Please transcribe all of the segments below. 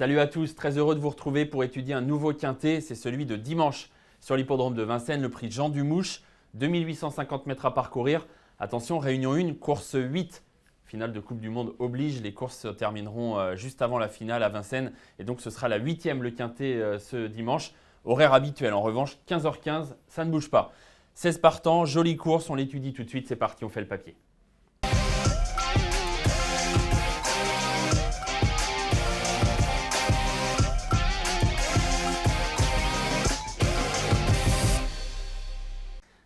Salut à tous, très heureux de vous retrouver pour étudier un nouveau quintet, c'est celui de dimanche sur l'hippodrome de Vincennes, le prix Jean Dumouche, 2850 mètres à parcourir. Attention, réunion 1, course 8, finale de Coupe du Monde oblige, les courses se termineront juste avant la finale à Vincennes et donc ce sera la 8e le quintet ce dimanche. Horaire habituel en revanche, 15h15, ça ne bouge pas. 16 partants, jolie course, on l'étudie tout de suite, c'est parti, on fait le papier.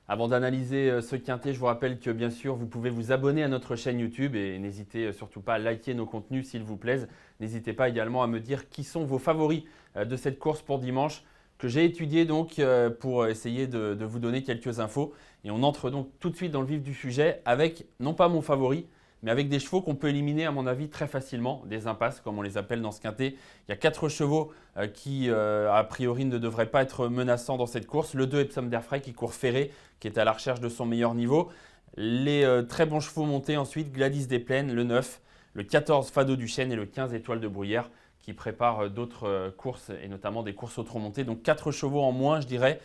Avant d'analyser ce quintet, je vous rappelle que bien sûr, vous pouvez vous abonner à notre chaîne YouTube et n'hésitez surtout pas à liker nos contenus s'il vous plaise. N'hésitez pas également à me dire qui sont vos favoris de cette course pour dimanche que j'ai étudié donc pour essayer de vous donner quelques infos. Et on entre donc tout de suite dans le vif du sujet avec non pas mon favori, mais avec des chevaux qu'on peut éliminer à mon avis très facilement, des impasses comme on les appelle dans ce quintet. Il y a 4 chevaux qui a priori ne devraient pas être menaçants dans cette course. Le 2 Epsom d'Airfray qui court ferré, qui est à la recherche de son meilleur niveau. Les très bons chevaux montés ensuite, Gladys des Plaines, le 9, le 14 Fado du Chêne et le 15 Étoile de Bruyère qui préparent d'autres courses et notamment des courses au trot monté. Donc 4 chevaux en moins je dirais.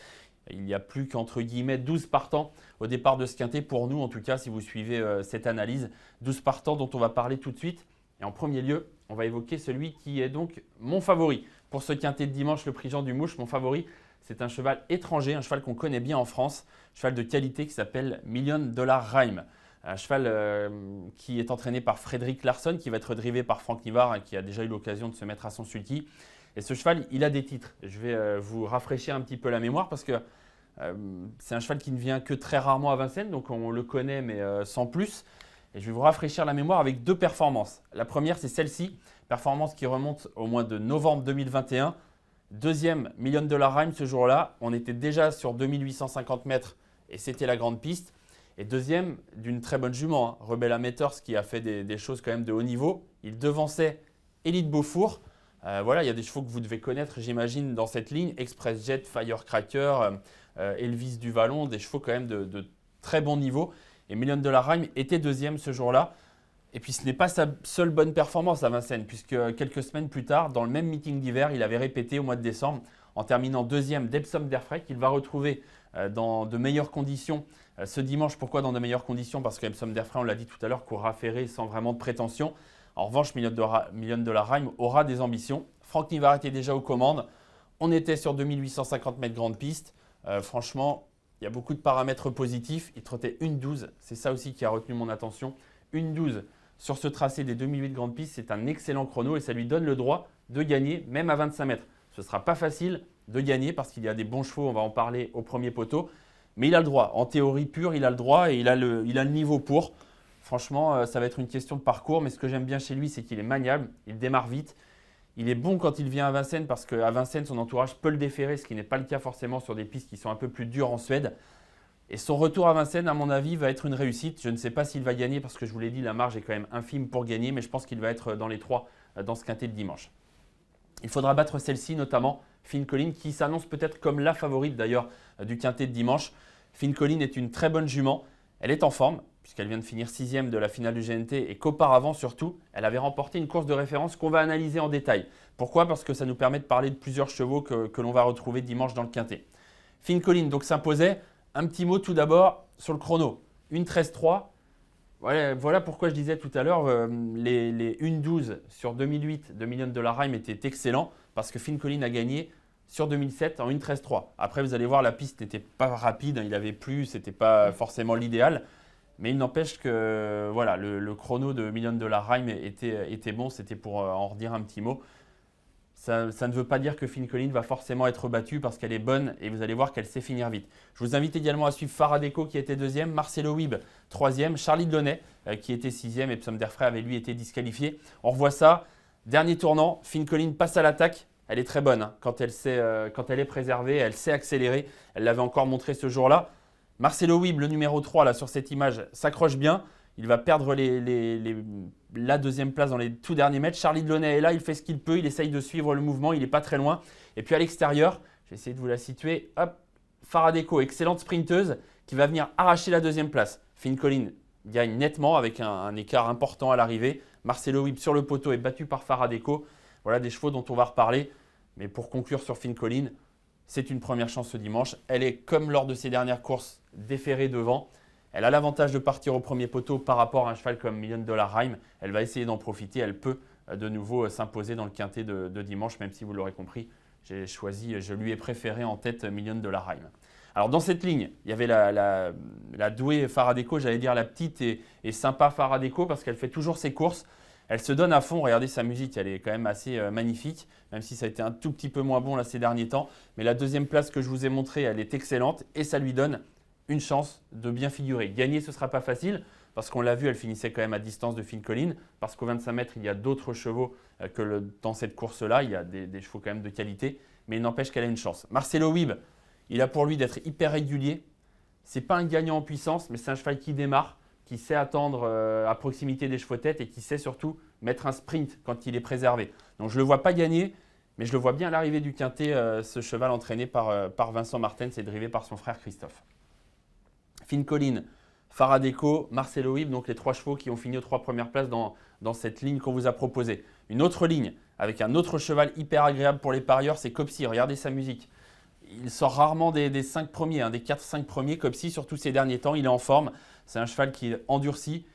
Il n'y a plus qu'entre guillemets 12 partants au départ de ce quintet, pour nous en tout cas si vous suivez cette analyse. 12 partants dont on va parler tout de suite. Et en premier lieu, on va évoquer celui qui est donc mon favori. Pour ce quintet de dimanche, le prix Jean Dumouche, mon favori, c'est un cheval étranger, un cheval qu'on connaît bien en France, un cheval de qualité qui s'appelle Million Dollar Rhyme. Un cheval qui est entraîné par Frédéric Larsson, qui va être drivé par Franck Nivard, qui a déjà eu l'occasion de se mettre à son sulky. Et ce cheval, il a des titres. Je vais vous rafraîchir un petit peu la mémoire parce que c'est un cheval qui ne vient que très rarement à Vincennes, donc on le connaît mais sans plus. Et je vais vous rafraîchir la mémoire avec 2 performances. La première, c'est celle-ci, performance qui remonte au mois de novembre 2021. Deuxième, Million Dollar Rhyme ce jour-là. On était déjà sur 2850 mètres et c'était la grande piste. Et deuxième, d'une très bonne jument, Rebella Matters qui a fait des choses quand même de haut niveau. Il devançait Élite Beaufour. Voilà, il y a des chevaux que vous devez connaître, j'imagine, dans cette ligne. Express Jet, Firecracker, Elvis du Vallon, des chevaux quand même de très bon niveau. Et Million Dollar Rhyme était deuxième ce jour-là. Et puis ce n'est pas sa seule bonne performance à Vincennes, puisque quelques semaines plus tard, dans le même meeting d'hiver, il avait répété au mois de décembre, en terminant deuxième d'Epsom d'Airfray, qu'il va retrouver dans de meilleures conditions ce dimanche. Pourquoi dans de meilleures conditions? Parce qu'Epsom d'Airfray, on l'a dit tout à l'heure, courra ferré sans vraiment de prétention. En revanche, Million Dollar Rhyme aura des ambitions. Franck Nivard était déjà aux commandes. On était sur 2850 mètres grande piste. Franchement, il y a beaucoup de paramètres positifs. Il trottait 1,12. C'est ça aussi qui a retenu mon attention. 1,12 sur ce tracé des 2008 grandes pistes, c'est un excellent chrono et ça lui donne le droit de gagner même à 25 mètres. Ce ne sera pas facile de gagner parce qu'il y a des bons chevaux, on va en parler au premier poteau. Mais il a le droit. En théorie pure, il a le droit et il a le niveau pour. Franchement, ça va être une question de parcours, mais ce que j'aime bien chez lui, c'est qu'il est maniable, il démarre vite. Il est bon quand il vient à Vincennes parce qu'à Vincennes, son entourage peut le déférer, ce qui n'est pas le cas forcément sur des pistes qui sont un peu plus dures en Suède. Et son retour à Vincennes, à mon avis, va être une réussite. Je ne sais pas s'il va gagner parce que je vous l'ai dit, la marge est quand même infime pour gagner, mais je pense qu'il va être dans les 3 dans ce quintet de dimanche. Il faudra battre celle-ci, notamment Finn Colline, qui s'annonce peut-être comme la favorite d'ailleurs du quintet de dimanche. Finn Colline est une très bonne jument. Elle est en forme, puisqu'elle vient de finir 6e de la finale du GNT et qu'auparavant, surtout, elle avait remporté une course de référence qu'on va analyser en détail. Pourquoi? Parce que ça nous permet de parler de plusieurs chevaux que l'on va retrouver dimanche dans le quintet. Finn Colline donc s'imposait. Un petit mot tout d'abord sur le chrono. 1,13,3. Voilà pourquoi je disais tout à l'heure, les 1,12 sur 2008 de Million Dollar Rhyme étaient excellents parce que Finn Colline a gagné sur 2007 en 1,13,3. Après, vous allez voir, la piste n'était pas rapide, il avait plu, ce n'était pas forcément l'idéal. Mais il n'empêche que voilà, le chrono de Million Dollar Rhyme était bon, c'était pour en redire un petit mot. Ça ne veut pas dire que Finn Colline va forcément être battue parce qu'elle est bonne et vous allez voir qu'elle sait finir vite. Je vous invite également à suivre Faradeco qui était 2e, Marcelo Wibb 3e, Charlie Delaunay qui était 6e et Epsom d'Airfray avait lui été disqualifié. On revoit ça. Dernier tournant, Finn Colline passe à l'attaque. Elle est très bonne quand elle est préservée, elle sait accélérer. Elle l'avait encore montré ce jour-là. Marcelo Wibb, le numéro 3 là, sur cette image, s'accroche bien. Il va perdre la 2e place dans les tout derniers mètres. Charlie Delaunay est là, il fait ce qu'il peut, il essaye de suivre le mouvement, il n'est pas très loin. Et puis à l'extérieur, je vais essayer de vous la situer. Hop, Faradeco, excellente sprinteuse qui va venir arracher la 2e place. Finn Colline gagne nettement avec un écart important à l'arrivée. Marcelo Wibb sur le poteau est battu par Faradeco. Voilà des chevaux dont on va reparler. Mais pour conclure sur Fine Colline, c'est une première chance ce dimanche. Elle est, comme lors de ses dernières courses, déférée devant. Elle a l'avantage de partir au premier poteau par rapport à un cheval comme $1 Million Rhyme. Elle va essayer d'en profiter. Elle peut de nouveau s'imposer dans le quintet de dimanche, même si vous l'aurez compris, je lui ai préféré en tête $1 Million Rhyme. Alors dans cette ligne, il y avait la douée Faradeco, j'allais dire la petite et sympa Faradeco parce qu'elle fait toujours ses courses. Elle se donne à fond, regardez sa musique, elle est quand même assez magnifique, même si ça a été un tout petit peu moins bon là ces derniers temps. Mais la deuxième place que je vous ai montrée, elle est excellente et ça lui donne une chance de bien figurer. Gagner, ce ne sera pas facile parce qu'on l'a vu, elle finissait quand même à distance de Fine Colline parce qu'au 25 mètres, il y a d'autres chevaux que dans cette course-là. Il y a des chevaux quand même de qualité, mais il n'empêche qu'elle a une chance. Marcelo Wib, il a pour lui d'être hyper régulier. Ce n'est pas un gagnant en puissance, mais c'est un cheval qui démarre, qui sait attendre à proximité des chevaux tête et qui sait surtout mettre un sprint quand il est préservé. Donc je ne le vois pas gagner, mais je le vois bien à l'arrivée du quintet, ce cheval entraîné par Vincent Martens et drivé par son frère Christophe. Fine Colline, Faradeco, Marcelo Wib, donc les 3 chevaux qui ont fini aux 3 premières places dans cette ligne qu'on vous a proposée. Une autre ligne avec un autre cheval hyper agréable pour les parieurs, c'est Copsy. Regardez sa musique. Il sort rarement des 5 premiers, des 4-5 premiers. Copsy, surtout ces derniers temps, il est en forme. C'est un cheval qui est endurci,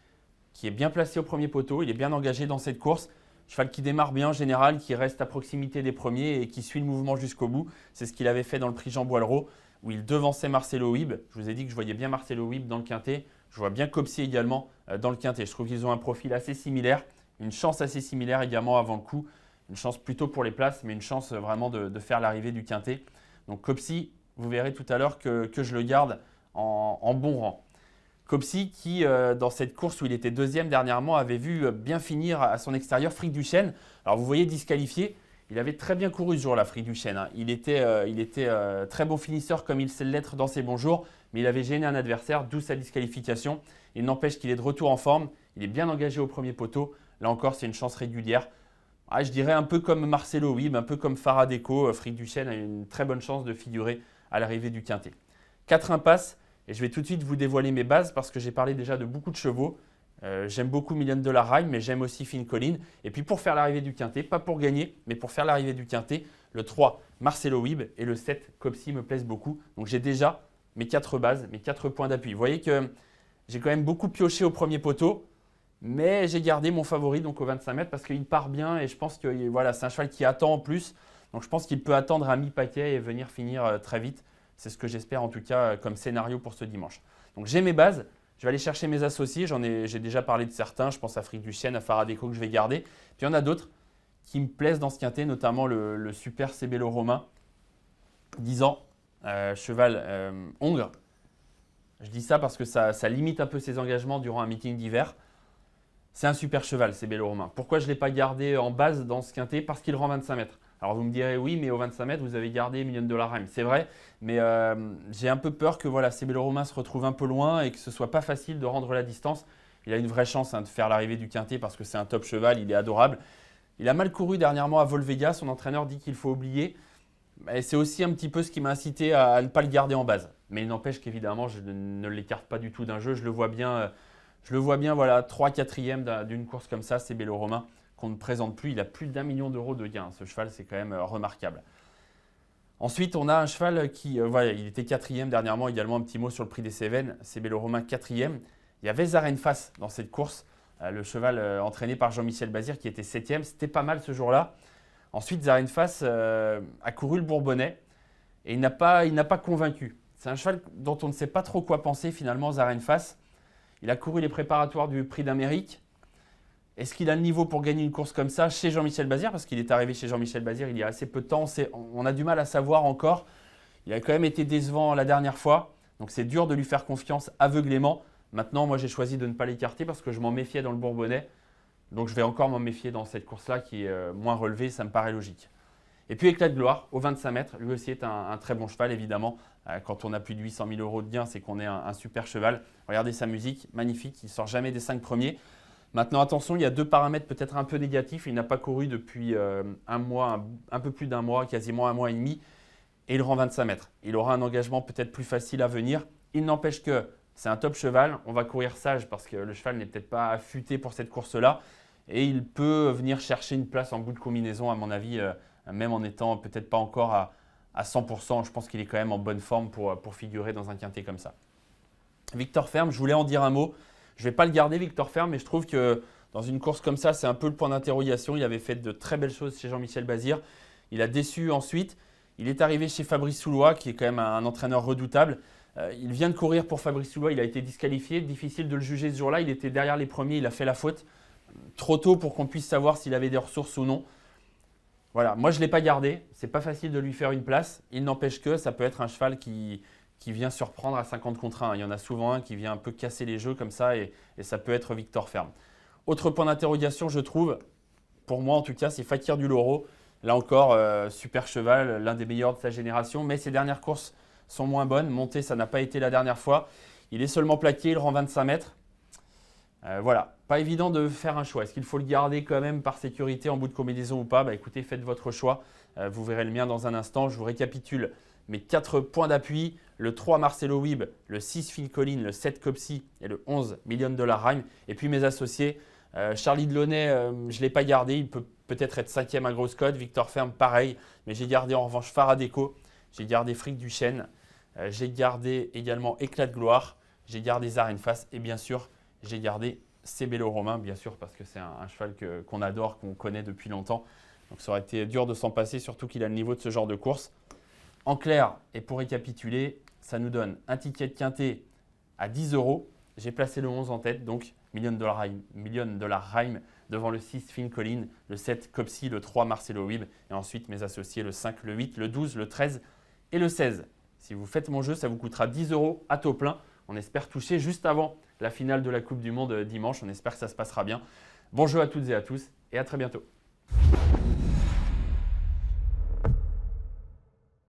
qui est bien placé au premier poteau. Il est bien engagé dans cette course. Cheval qui démarre bien en général, qui reste à proximité des premiers et qui suit le mouvement jusqu'au bout. C'est ce qu'il avait fait dans le prix Jean Boileau, où il devançait Marcelo Wib. Je vous ai dit que je voyais bien Marcelo Wib dans le quintet. Je vois bien Copsy également dans le quintet. Je trouve qu'ils ont un profil assez similaire, une chance assez similaire également avant le coup. Une chance plutôt pour les places, mais une chance vraiment de faire l'arrivée du quintet. Donc Copsy, vous verrez tout à l'heure que je le garde en bon rang. Copsy qui, dans cette course où il était deuxième dernièrement, avait vu bien finir à son extérieur Fric Duchesne. Alors vous voyez disqualifié, il avait très bien couru ce jour-là, Fric Duchesne. Il était très bon finisseur comme il sait l'être dans ses bons jours, mais il avait gêné un adversaire, d'où sa disqualification. Il n'empêche qu'il est de retour en forme, il est bien engagé au premier poteau. Là encore, c'est une chance régulière. Je dirais un peu comme Marcelo Wib, un peu comme Faradeco, Fric Duchesne a une très bonne chance de figurer à l'arrivée du quintet. 4 impasses, et je vais tout de suite vous dévoiler mes bases parce que j'ai parlé déjà de beaucoup de chevaux. J'aime beaucoup $1 Million Rhyme, mais j'aime aussi Fine Colline. Et puis pour faire l'arrivée du quintet, pas pour gagner, mais pour faire l'arrivée du quintet, le 3, Marcelo Wib et le 7, Copsy me plaisent beaucoup. Donc j'ai déjà mes 4 bases, mes 4 points d'appui. Vous voyez que j'ai quand même beaucoup pioché au premier poteau. Mais j'ai gardé mon favori donc au 25 mètres parce qu'il part bien et je pense que voilà, c'est un cheval qui attend en plus. Donc je pense qu'il peut attendre à mi-paquet et venir finir très vite. C'est ce que j'espère en tout cas comme scénario pour ce dimanche. Donc j'ai mes bases, je vais aller chercher mes associés. J'ai déjà parlé de certains, je pense à Fric Duchesne, à Faradeco que je vais garder. Puis il y en a d'autres qui me plaisent dans ce quintet, notamment le super Cébello Romain, 10 ans, cheval hongre. Je dis ça parce que ça limite un peu ses engagements durant un meeting d'hiver. C'est un super cheval, Cébello Romain. Pourquoi je ne l'ai pas gardé en base dans ce quintet? Parce qu'il rend 25 mètres. Alors vous me direz, oui, mais au 25 mètres, vous avez gardé $1 Million Rhyme. C'est vrai, mais j'ai un peu peur que voilà, Cébello Romain se retrouve un peu loin et que ce ne soit pas facile de rendre la distance. Il a une vraie chance de faire l'arrivée du quintet parce que c'est un top cheval, il est adorable. Il a mal couru dernièrement à Volvega, son entraîneur dit qu'il faut oublier. Et c'est aussi un petit peu ce qui m'a incité à ne pas le garder en base. Mais il n'empêche qu'évidemment, je ne l'écarte pas du tout d'un jeu. Je le vois bien, voilà, 3/4e d'une course comme ça, Cébello Romain, qu'on ne présente plus. Il a plus d'1 million d'euros de gains. Ce cheval, c'est quand même remarquable. Ensuite, on a un cheval qui, voilà, il était 4e dernièrement, également un petit mot sur le prix des Cévennes. Cébello Romain 4e. Il y avait Zarenfass dans cette course, le cheval entraîné par Jean-Michel Bazir qui était 7e. C'était pas mal ce jour-là. Ensuite, Zarenfass a couru le Bourbonnais et il n'a pas convaincu. C'est un cheval dont on ne sait pas trop quoi penser finalement, Zarenfass. Il a couru les préparatoires du Prix d'Amérique. Est-ce qu'il a le niveau pour gagner une course comme ça chez Jean-Michel Bazir? Parce qu'il est arrivé chez Jean-Michel Bazir il y a assez peu de temps. On a du mal à savoir encore. Il a quand même été décevant la dernière fois. Donc c'est dur de lui faire confiance aveuglément. Maintenant, moi j'ai choisi de ne pas l'écarter parce que je m'en méfiais dans le Bourbonnais. Donc je vais encore m'en méfier dans cette course-là qui est moins relevée. Ça me paraît logique. Et puis Éclat de gloire au 25 mètres. Lui aussi est un très bon cheval évidemment. Quand on a plus de 800 000 euros de gains, c'est qu'on est un super cheval. Regardez sa musique, magnifique. Il ne sort jamais des 5 premiers. Maintenant, attention, il y a 2 paramètres peut-être un peu négatifs. Il n'a pas couru depuis un mois, un peu plus d'un mois, quasiment 1 mois et demi. Et il rend 25 mètres. Il aura un engagement peut-être plus facile à venir. Il n'empêche que c'est un top cheval. On va courir sage parce que le cheval n'est peut-être pas affûté pour cette course-là. et il peut venir chercher une place en bout de combinaison à mon avis, même en étant peut-être pas encore à 100%. Je pense qu'il est quand même en bonne forme pour figurer dans un quintet comme ça. Victor Ferme, je voulais en dire un mot. Je ne vais pas le garder Victor Ferme, mais je trouve que dans une course comme ça, c'est un peu le point d'interrogation. Il avait fait de très belles choses chez Jean-Michel Bazir. Il a déçu ensuite. Il est arrivé chez Fabrice Soulois, qui est quand même un entraîneur redoutable. Il vient de courir pour Fabrice Soulois, il a été disqualifié. Difficile de le juger ce jour-là. Il était derrière les premiers, il a fait la faute. Trop tôt pour qu'on puisse savoir s'il avait des ressources ou non. Voilà, moi je ne l'ai pas gardé. C'est pas facile de lui faire une place. Il n'empêche que ça peut être un cheval qui vient surprendre à 50 contre 1. Il y en a souvent un qui vient un peu casser les jeux comme ça et ça peut être Victor Ferme. Autre point d'interrogation, je trouve, pour moi en tout cas, c'est Fakir du Loro. Là encore, super cheval, l'un des meilleurs de sa génération, mais ses dernières courses sont moins bonnes. Monter, ça n'a pas été la dernière fois. Il est seulement plaqué, il rend 25 mètres. Voilà, pas évident de faire un choix. Est-ce qu'il faut le garder quand même par sécurité en bout de combinaison ou pas? Écoutez, faites votre choix. Vous verrez le mien dans un instant. Je vous récapitule mes 4 points d'appui. Le 3 Marcelo Wibb, le 6 Phil Collins, le 7 Copsy et le 11 Million Dollar Rhyme. Et puis mes associés, Charlie Delaunay, je ne l'ai pas gardé. Il peut peut-être être 5e à grosse cote. Victor Ferme, pareil. Mais j'ai gardé en revanche Faradeco. J'ai gardé Fric du Chêne. J'ai gardé également Éclat de Gloire. J'ai gardé Zarenface. Et bien sûr, j'ai gardé Cébello Romain, bien sûr, parce que c'est un cheval qu'on adore, qu'on connaît depuis longtemps. Donc ça aurait été dur de s'en passer, surtout qu'il a le niveau de ce genre de course. En clair, et pour récapituler, ça nous donne un ticket de quintet à 10 €. J'ai placé le 11 en tête, donc Million Dollar Rhyme devant le 6 Phil Collins, le 7 Copsy, le 3 Marcelo Wibb et ensuite mes associés le 5, le 8, le 12, le 13 et le 16. Si vous faites mon jeu, ça vous coûtera 10 € à taux plein. On espère toucher juste avant la finale de la Coupe du Monde dimanche. On espère que ça se passera bien. Bon jeu à toutes et à tous et à très bientôt.